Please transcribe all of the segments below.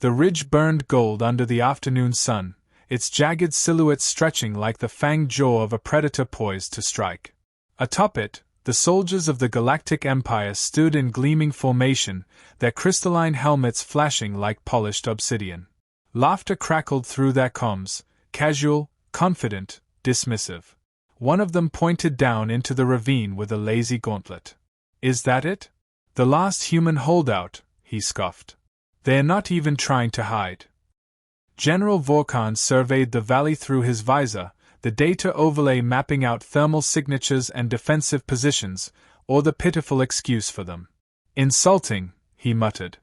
The ridge burned gold under the afternoon sun, its jagged silhouette stretching like the fanged jaw of a predator poised to strike. Atop it, the soldiers of the Galactic Empire stood in gleaming formation, their crystalline helmets flashing like polished obsidian. Laughter crackled through their comms, casual, confident, dismissive. One of them pointed down into the ravine with a lazy gauntlet. "Is that it? The last human holdout," he scoffed. "They're not even trying to hide." General Vorkan surveyed the valley through his visor, the data overlay mapping out thermal signatures and defensive positions, or the pitiful excuse for them. "Insulting," he muttered.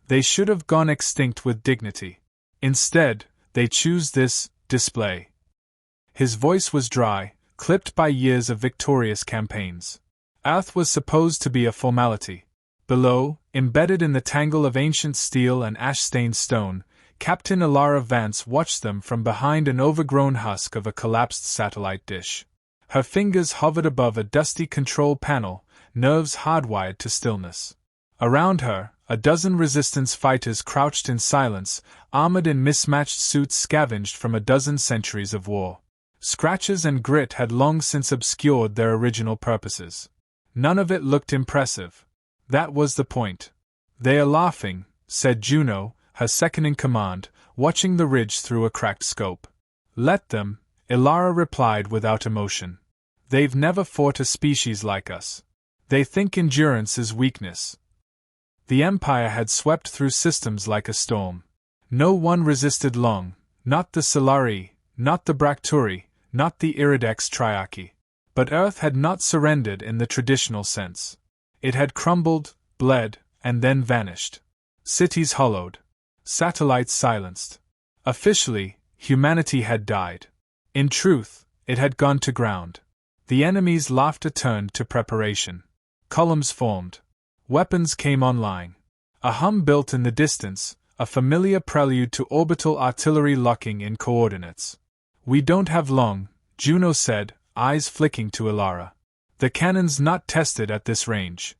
"They should have gone extinct with dignity. Instead, they choose this display." His voice was dry, clipped by years of victorious campaigns. Earth was supposed to be a formality. Below, embedded in the tangle of ancient steel and ash-stained stone, Captain Elara Vance watched them from behind an overgrown husk of a collapsed satellite dish. Her fingers hovered above a dusty control panel, nerves hardwired to stillness. Around her, a dozen resistance fighters crouched in silence, armored in mismatched suits scavenged from a dozen centuries of war. Scratches and grit had long since obscured their original purposes. None of it looked impressive. That was the point. "They are laughing," said Juno, her second-in-command, watching the ridge through a cracked scope. "Let them," Elara replied without emotion. "They've never fought a species like us. They think endurance is weakness." The Empire had swept through systems like a storm. No one resisted long, not the Solari, not the Bracturi, not the Iridex Triarchy. But Earth had not surrendered in the traditional sense. It had crumbled, bled, and then vanished. Cities hollowed. Satellites silenced. Officially, humanity had died. In truth, it had gone to ground. The enemy's laughter turned to preparation. Columns formed. Weapons came online. A hum built in the distance, a familiar prelude to orbital artillery locking in coordinates. "We don't have long," Juno said, eyes flicking to Elara. "The cannon's not tested at this range."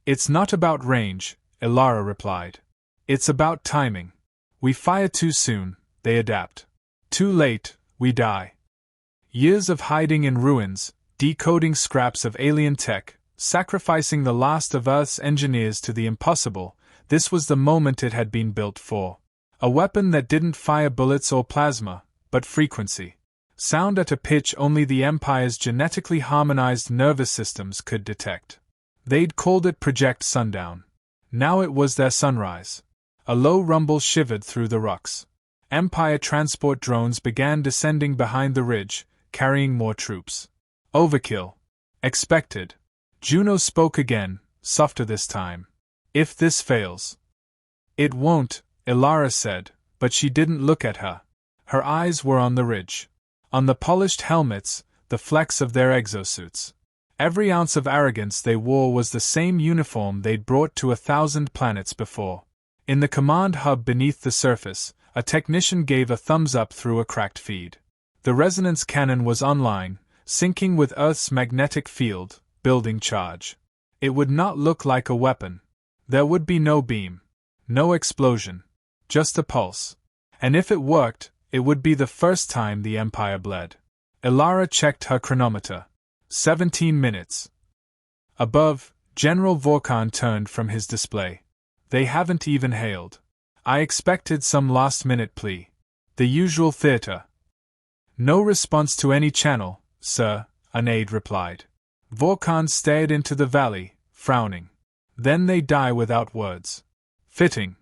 "It's not about range," Elara replied. "It's about timing. We fire too soon, they adapt. Too late, we die." Years of hiding in ruins, decoding scraps of alien tech, sacrificing the last of Earth's engineers to the impossible, this was the moment it had been built for. A weapon that didn't fire bullets or plasma, but frequency. Sound at a pitch only the Empire's genetically harmonized nervous systems could detect. They'd called it Project Sundown. Now it was their sunrise. A low rumble shivered through the rocks. Empire transport drones began descending behind the ridge, carrying more troops. "Overkill. Expected." Juno spoke again, softer this time. "If this fails." "It won't," Elara said, but she didn't look at her. Her eyes were on the ridge. On the polished helmets, the flecks of their exosuits. Every ounce of arrogance they wore was the same uniform they'd brought to 1,000 planets before. In the command hub beneath the surface, a technician gave a thumbs up through a cracked feed. The resonance cannon was online, syncing with Earth's magnetic field, building charge. It would not look like a weapon. There would be no beam. No explosion. Just a pulse. And if it worked, it would be the first time the Empire bled. Elara checked her chronometer. 17 minutes. Above, General Vorkan turned from his display. "They haven't even hailed. I expected some last-minute plea. The usual theater." "No response to any channel, sir," an aide replied. Vorkan stared into the valley, frowning. "Then they die without words. Fitting."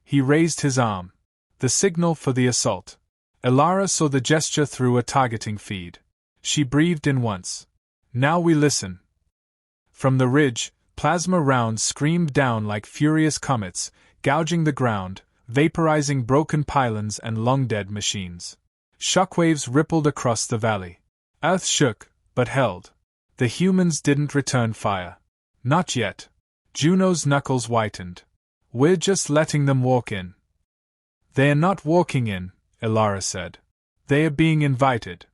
He raised his arm. The signal for the assault. Elara saw the gesture through a targeting feed. She breathed in once. "Now we listen." From the ridge, plasma rounds screamed down like furious comets, gouging the ground, vaporizing broken pylons and long-dead machines. Shockwaves rippled across the valley. Earth shook, but held. The humans didn't return fire. Not yet. Juno's knuckles whitened. "We're just letting them walk in." "They are not walking in," Elara said. "They are being invited."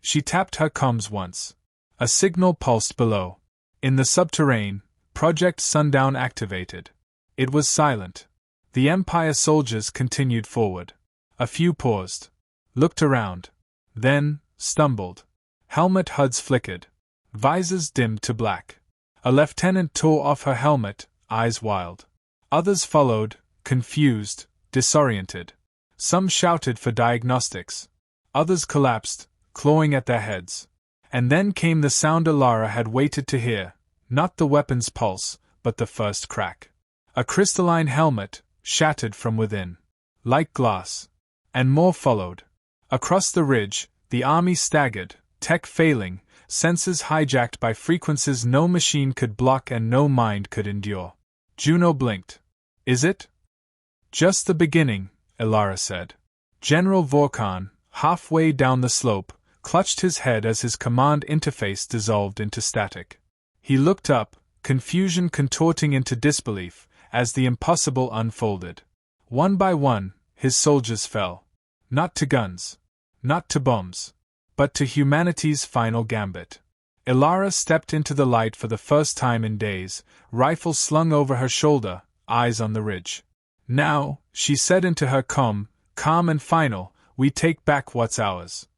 She tapped her comms once. A signal pulsed below. In the subterrane, Project Sundown activated. It was silent. The Empire soldiers continued forward. A few paused, looked around, then stumbled. Helmet hoods flickered, visors dimmed to black. A lieutenant tore off her helmet, eyes wild. Others followed, confused, disoriented. Some shouted for diagnostics. Others collapsed, clawing at their heads. And then came the sound Alara had waited to hear, not the weapon's pulse, but the first crack. A crystalline helmet, shattered from within. Like glass. And more followed. Across the ridge, the army staggered, tech failing, senses hijacked by frequencies no machine could block and no mind could endure. Juno blinked. Is it? Just the beginning, Alara said. General Vorkon, halfway down the slope, clutched his head as his command interface dissolved into static. He looked up, confusion contorting into disbelief, as the impossible unfolded. One by one, his soldiers fell. Not to guns. Not to bombs. But to humanity's final gambit. Alara stepped into the light for the first time in days, rifle slung over her shoulder, eyes on the ridge. Now, she said into her calm and final, we take back what's ours.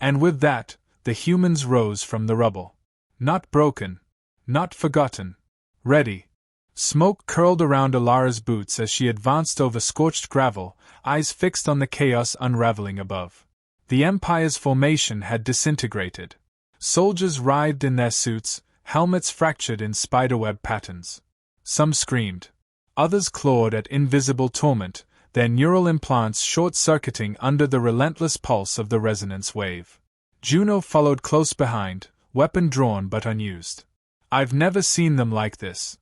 And with that, the humans rose from the rubble. Not broken. Not forgotten. Ready. Smoke curled around Alara's boots as she advanced over scorched gravel, eyes fixed on the chaos unraveling above. The Empire's formation had disintegrated. Soldiers writhed in their suits, helmets fractured in spiderweb patterns. Some screamed. Others clawed at invisible torment, their neural implants short-circuiting under the relentless pulse of the resonance wave. Juno followed close behind, weapon drawn but unused. I've never seen them like this.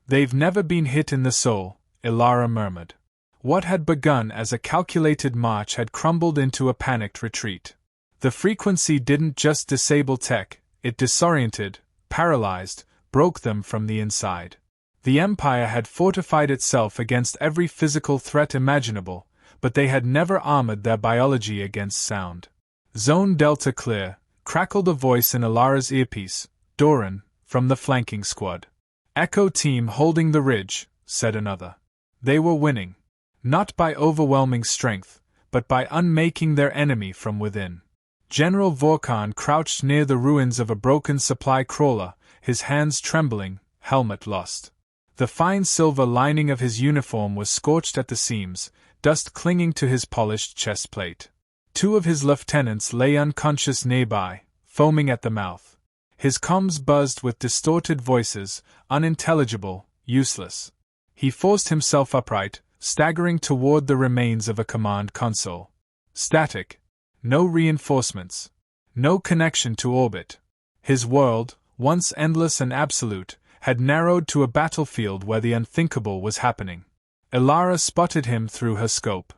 They've never been hit in the soul, Alara murmured. What had begun as a calculated march had crumbled into a panicked retreat. The frequency didn't just disable tech, it disoriented, paralyzed, broke them from the inside. The Empire had fortified itself against every physical threat imaginable, but they had never armored their biology against sound. Zone Delta clear, crackled a voice in Alara's earpiece. Doran, from the flanking squad. Echo team holding the ridge, said another. They were winning. Not by overwhelming strength, but by unmaking their enemy from within. General Vorkon crouched near the ruins of a broken supply crawler, his hands trembling, helmet lost. The fine silver lining of his uniform was scorched at the seams, dust clinging to his polished chest plate. Two of his lieutenants lay unconscious nearby, foaming at the mouth. His comms buzzed with distorted voices, unintelligible, useless. He forced himself upright, staggering toward the remains of a command console. Static. No reinforcements. No connection to orbit. His world, once endless and absolute, had narrowed to a battlefield where the unthinkable was happening. Alara spotted him through her scope.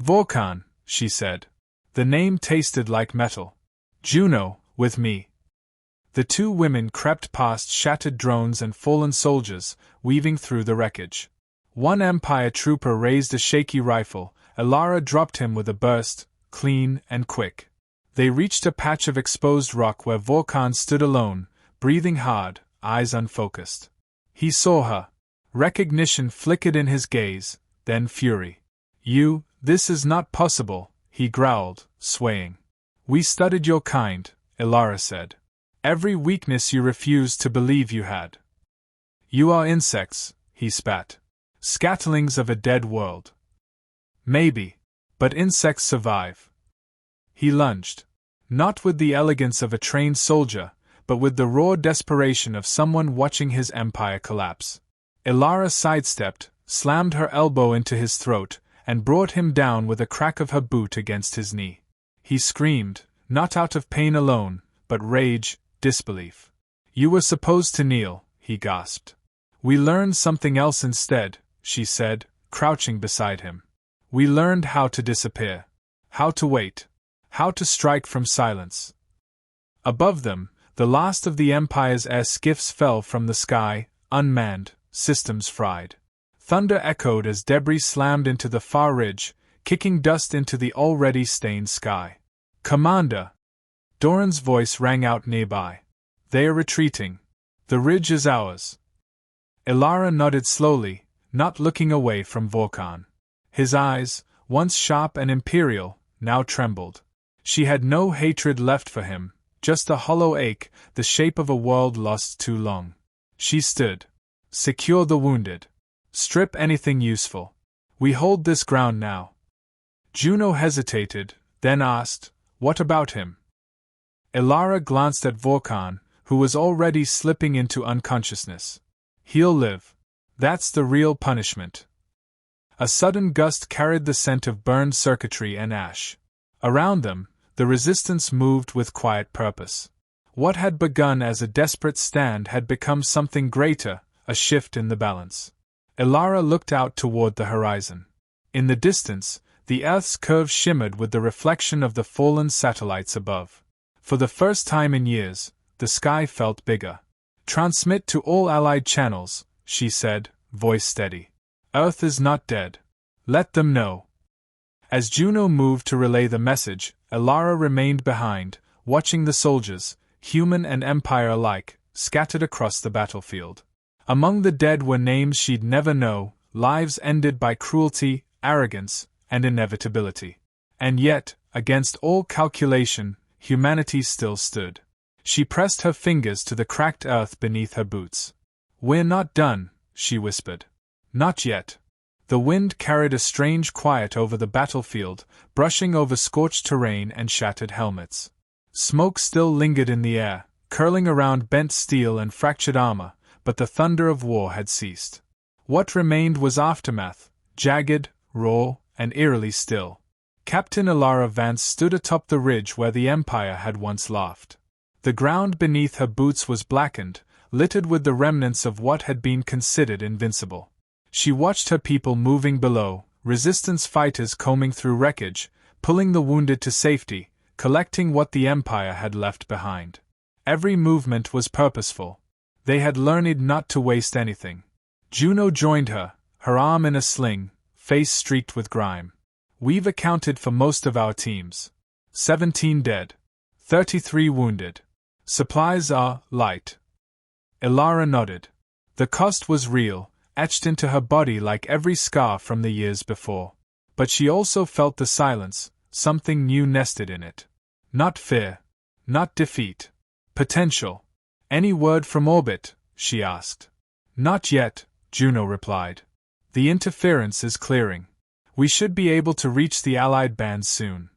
Vorkon, she said. The name tasted like metal. Juno, with me. The two women crept past shattered drones and fallen soldiers, weaving through the wreckage. One Empire trooper raised a shaky rifle. Alara dropped him with a burst, clean and quick. They reached a patch of exposed rock where Vorkon stood alone, breathing hard, eyes unfocused. He saw her. Recognition flickered in his gaze, then fury. This is not possible, he growled, swaying. We studied your kind, Alara said. Every weakness you refused to believe you had. You are insects, he spat. Scatterlings of a dead world. Maybe. But insects survive. He lunged. Not with the elegance of a trained soldier, but with the raw desperation of someone watching his empire collapse. Alara sidestepped, slammed her elbow into his throat, and brought him down with a crack of her boot against his knee. He screamed, not out of pain alone, but rage, disbelief. You were supposed to kneel, he gasped. We learned something else instead, she said, crouching beside him. We learned how to disappear. How to wait. How to strike from silence. Above them, the last of the Empire's air skiffs fell from the sky, unmanned, systems fried. Thunder echoed as debris slammed into the far ridge, kicking dust into the already stained sky. Commander! Doran's voice rang out nearby. They are retreating. The ridge is ours. Alara nodded slowly, not looking away from Vorkon. His eyes, once sharp and imperial, now trembled. She had no hatred left for him, just a hollow ache, the shape of a world lost too long. She stood. Secure the wounded. Strip anything useful. We hold this ground now. Juno hesitated, then asked, "What about him?" Elara glanced at Vorkon, who was already slipping into unconsciousness. "He'll live. That's the real punishment." A sudden gust carried the scent of burned circuitry and ash. Around them, the resistance moved with quiet purpose. What had begun as a desperate stand had become something greater, a shift in the balance. Elara looked out toward the horizon. In the distance, the Earth's curve shimmered with the reflection of the fallen satellites above. For the first time in years, the sky felt bigger. "Transmit to all Allied channels," she said, voice steady. "Earth is not dead. Let them know." As Juno moved to relay the message, Elara remained behind, watching the soldiers, human and Empire alike, scattered across the battlefield. Among the dead were names she'd never know, lives ended by cruelty, arrogance, and inevitability. And yet, against all calculation, humanity still stood. She pressed her fingers to the cracked earth beneath her boots. "We're not done," she whispered. "Not yet." The wind carried a strange quiet over the battlefield, brushing over scorched terrain and shattered helmets. Smoke still lingered in the air, curling around bent steel and fractured armor, but the thunder of war had ceased. What remained was aftermath, jagged, raw, and eerily still. Captain Elara Vance stood atop the ridge where the Empire had once laughed. The ground beneath her boots was blackened, littered with the remnants of what had been considered invincible. She watched her people moving below, resistance fighters combing through wreckage, pulling the wounded to safety, collecting what the Empire had left behind. Every movement was purposeful. They had learned not to waste anything. Juno joined her, her arm in a sling, face streaked with grime. "We've accounted for most of our teams. 17 dead. 33 wounded. Supplies are light." Elara nodded. The cost was real, etched into her body like every scar from the years before. But she also felt the silence, something new nested in it. Not fear. Not defeat. Potential. "Any word from orbit?" she asked. "Not yet," Juno replied. "The interference is clearing. We should be able to reach the Allied bands soon."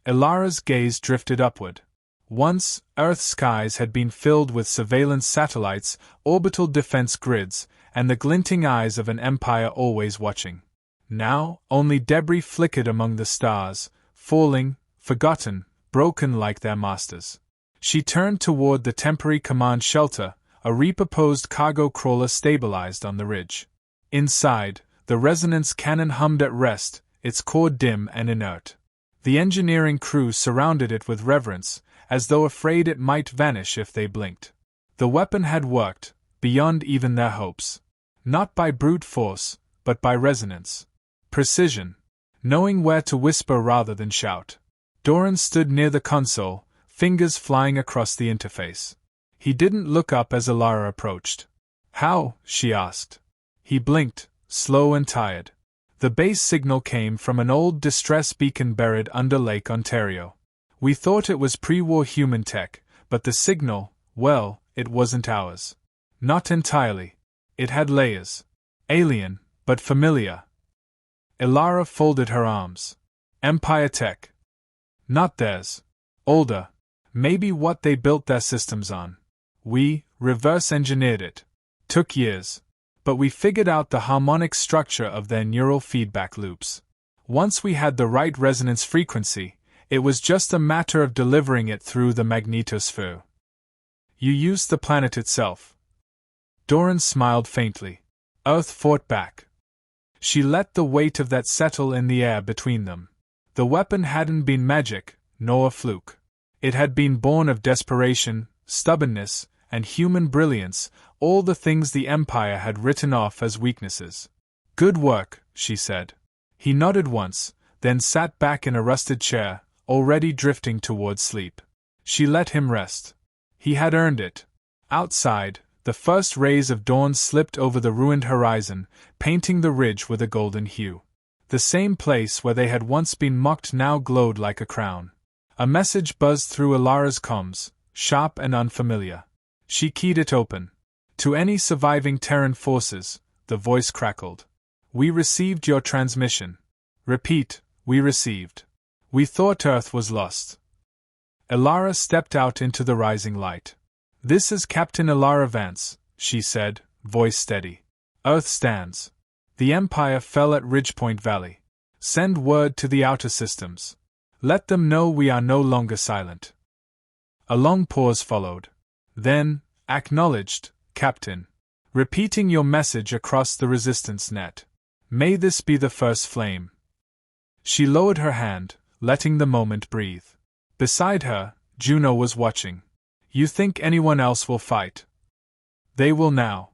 Elara's gaze drifted upward. Once, Earth's skies had been filled with surveillance satellites, orbital defense grids, and the glinting eyes of an empire always watching. Now, only debris flickered among the stars, falling, forgotten, broken like their masters. She turned toward the temporary command shelter, a repurposed cargo crawler stabilized on the ridge. Inside, the resonance cannon hummed at rest, its core dim and inert. The engineering crew surrounded it with reverence, as though afraid it might vanish if they blinked. The weapon had worked, beyond even their hopes. Not by brute force, but by resonance. Precision. Knowing where to whisper rather than shout. Doran stood near the console, fingers flying across the interface. He didn't look up as Elara approached. "How?" she asked. He blinked, slow and tired. The base signal came from an old distress beacon buried under Lake Ontario. "We thought it was pre-war human tech, but the signal, well, it wasn't ours." "Not entirely. It had layers. Alien, but familiar." Elara folded her arms. "Empire tech. Not theirs. Older. Maybe what they built their systems on. We reverse-engineered it. Took years. But we figured out the harmonic structure of their neural feedback loops. Once we had the right resonance frequency, it was just a matter of delivering it through the magnetosphere." "You used the planet itself." Doran smiled faintly. "Earth fought back." She let the weight of that settle in the air between them. The weapon hadn't been magic, nor a fluke. It had been born of desperation, stubbornness, and human brilliance, all the things the Empire had written off as weaknesses. "Good work," she said. He nodded once, then sat back in a rusted chair, already drifting toward sleep. She let him rest. He had earned it. Outside, The first rays of dawn slipped over the ruined horizon, painting the ridge with a golden hue. The same place where they had once been mocked now glowed like a crown. A message buzzed through Ilara's comms, sharp and unfamiliar. She keyed it open. To any surviving Terran forces, the voice crackled. We received your transmission. Repeat, we received. We thought Earth was lost. Ilara stepped out into the rising light. This is Captain Ilara Vance, she said, voice steady. Earth stands. The Empire fell at Ridgepoint Valley. Send word to the outer systems. Let them know we are no longer silent. A long pause followed. Then, acknowledged, Captain. Repeating your message across the resistance net. May this be the first flame. She lowered her hand, letting the moment breathe. Beside her, Juno was watching. You think anyone else will fight? They will now.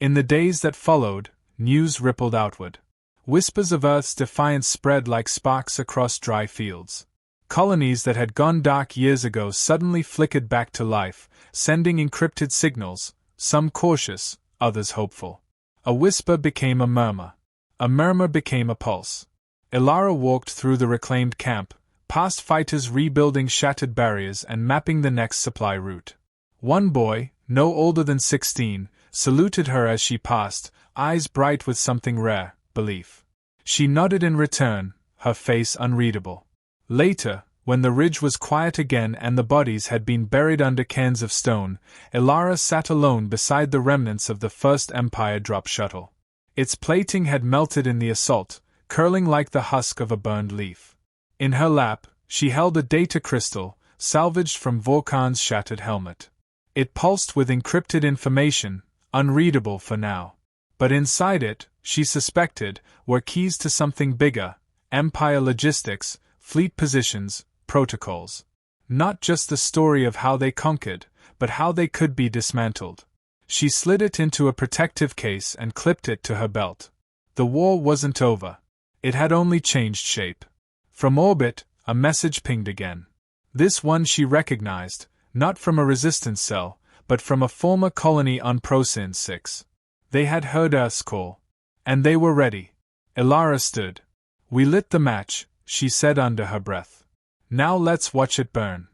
In the days that followed, news rippled outward. Whispers of Earth's defiance spread like sparks across dry fields. Colonies that had gone dark years ago suddenly flickered back to life, sending encrypted signals, some cautious, others hopeful. A whisper became a murmur became a pulse. Ilara walked through the reclaimed camp, past fighters rebuilding shattered barriers and mapping the next supply route. One boy, no older than 16, saluted her as she passed, eyes bright with something rare, belief. She nodded in return, her face unreadable. Later, when the ridge was quiet again and the bodies had been buried under cairns of stone, Ilara sat alone beside the remnants of the first Empire drop shuttle. Its plating had melted in the assault, curling like the husk of a burned leaf. In her lap, she held a data crystal, salvaged from Vorkan's shattered helmet. It pulsed with encrypted information, unreadable for now. But inside it, she suspected, were keys to something bigger: Empire logistics, fleet positions, protocols. Not just the story of how they conquered, but how they could be dismantled. She slid it into a protective case and clipped it to her belt. The war wasn't over. It had only changed shape. From orbit, a message pinged again. This one she recognized, not from a resistance cell, but from a former colony on Procyon 6. They had heard Earth's call. And they were ready. Ilara stood. We lit the match, she said under her breath. Now let's watch it burn.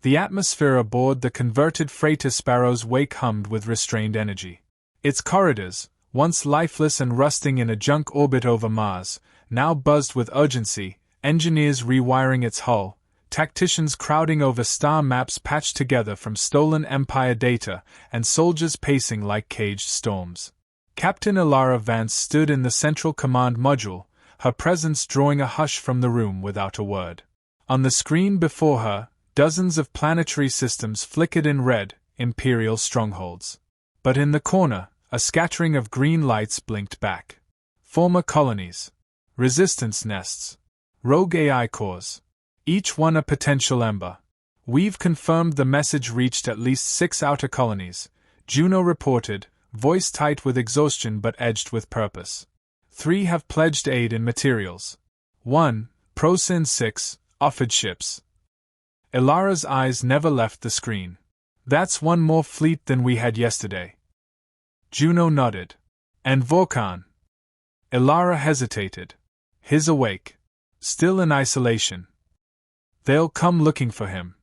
The atmosphere aboard the converted freighter Sparrow's wake hummed with restrained energy. Its corridors, once lifeless and rusting in a junk orbit over Mars, now buzzed with urgency, engineers rewiring its hull, tacticians crowding over star maps patched together from stolen Empire data, and soldiers pacing like caged storms. Captain Ilara Vance stood in the central command module, her presence drawing a hush from the room without a word. On the screen before her, dozens of planetary systems flickered in red, Imperial strongholds. But in the corner, a scattering of green lights blinked back. Former colonies. Resistance nests. Rogue AI cores. Each one a potential ember. We've confirmed the message reached at least 6 outer colonies, Juno reported, voice tight with exhaustion but edged with purpose. 3 have pledged aid in materials. 1, Procyon 6, offered ships. Ilara's eyes never left the screen. That's 1 more fleet than we had yesterday. Juno nodded. And Vorkan? Ilara hesitated. His awake. Still in isolation. They'll come looking for him.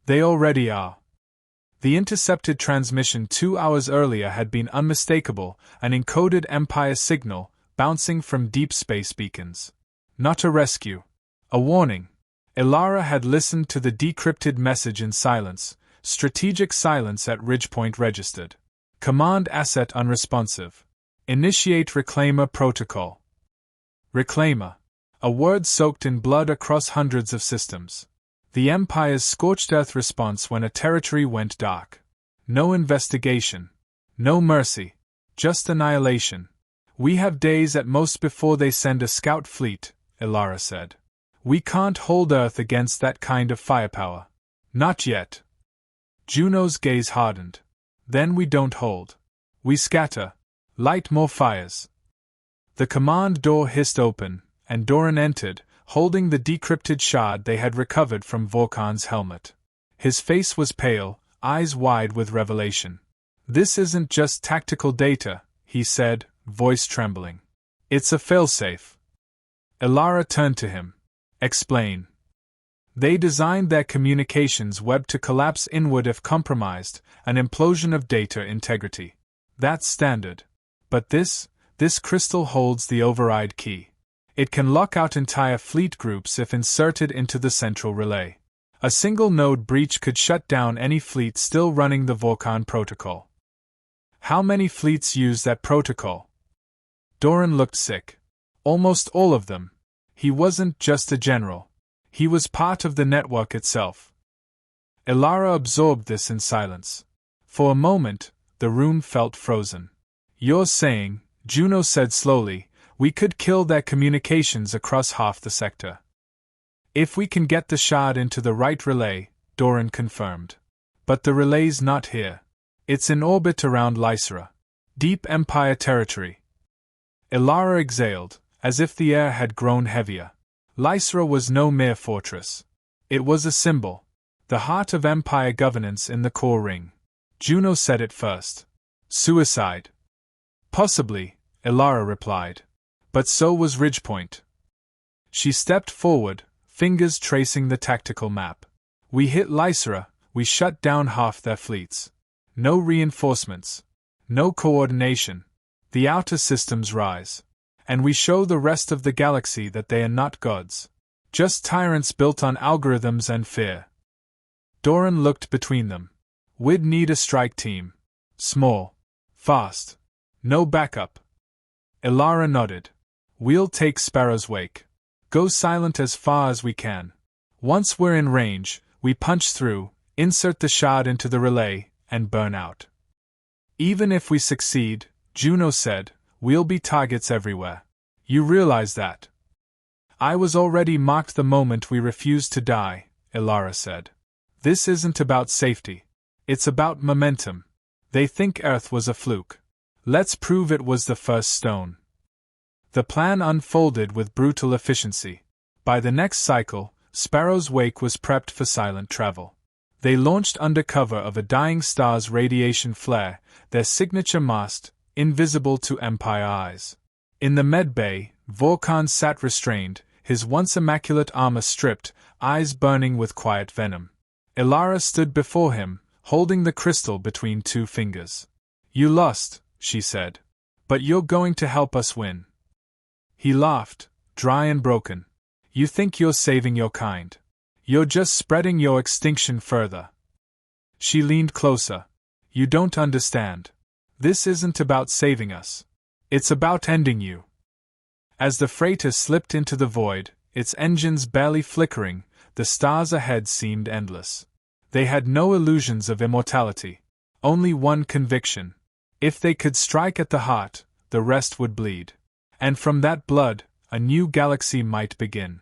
They already are. The intercepted transmission 2 hours earlier had been unmistakable, an encoded Empire signal, bouncing from deep space beacons. Not a rescue. A warning. Ilara had listened to the decrypted message in silence, strategic silence at Ridgepoint registered. Command asset unresponsive. Initiate Reclaimer protocol. Reclaimer. A word soaked in blood across hundreds of systems. The Empire's scorched earth response when a territory went dark. No investigation. No mercy. Just annihilation. We have days at most before they send a scout fleet, Ilara said. We can't hold Earth against that kind of firepower. Not yet. Juno's gaze hardened. Then we don't hold. We scatter. Light more fires. The command door hissed open, and Doran entered, holding the decrypted shard they had recovered from Vorkan's helmet. His face was pale, eyes wide with revelation. This isn't just tactical data, he said, voice trembling. It's a failsafe. Elara turned to him. Explain. They designed their communications web to collapse inward if compromised, an implosion of data integrity. That's standard. But this crystal holds the override key. It can lock out entire fleet groups if inserted into the central relay. A single node breach could shut down any fleet still running the Vulcan protocol. How many fleets use that protocol? Doran looked sick. Almost all of them. He wasn't just a general. He was part of the network itself. Elara absorbed this in silence. For a moment, the room felt frozen. You're saying, Juno said slowly, we could kill their communications across half the sector. If we can get the shard into the right relay, Doran confirmed. But the relay's not here. It's in orbit around Lysera. Deep Empire territory. Elara exhaled, as if the air had grown heavier. Lysera was no mere fortress. It was a symbol. The heart of Empire governance in the core ring. Juno said it first. Suicide. Possibly, Elara replied. But so was Ridgepoint. She stepped forward, fingers tracing the tactical map. We hit Lysera, we shut down half their fleets. No reinforcements. No coordination. The outer systems rise. And we show the rest of the galaxy that they are not gods. Just tyrants built on algorithms and fear. Doran looked between them. We'd need a strike team. Small. Fast. No backup. Elara nodded. We'll take Sparrow's wake. Go silent as far as we can. Once we're in range, we punch through, insert the shard into the relay, and burn out. Even if we succeed, Juno said, we'll be targets everywhere. You realize that? I was already marked the moment we refused to die, Elara said. This isn't about safety. It's about momentum. They think Earth was a fluke. Let's prove it was the first stone. The plan unfolded with brutal efficiency. By the next cycle, Sparrow's wake was prepped for silent travel. They launched under cover of a dying star's radiation flare, their signature mast, invisible to Empire eyes. In the med bay, Vulcan sat restrained, his once immaculate armor stripped, eyes burning with quiet venom. Elara stood before him, holding the crystal between two fingers. You lost, she said. But you're going to help us win. He laughed, dry and broken. You think you're saving your kind. You're just spreading your extinction further. She leaned closer. You don't understand. This isn't about saving us. It's about ending you. As the freighter slipped into the void, its engines barely flickering, the stars ahead seemed endless. They had no illusions of immortality. Only one conviction. If they could strike at the heart, the rest would bleed. And from that blood, a new galaxy might begin.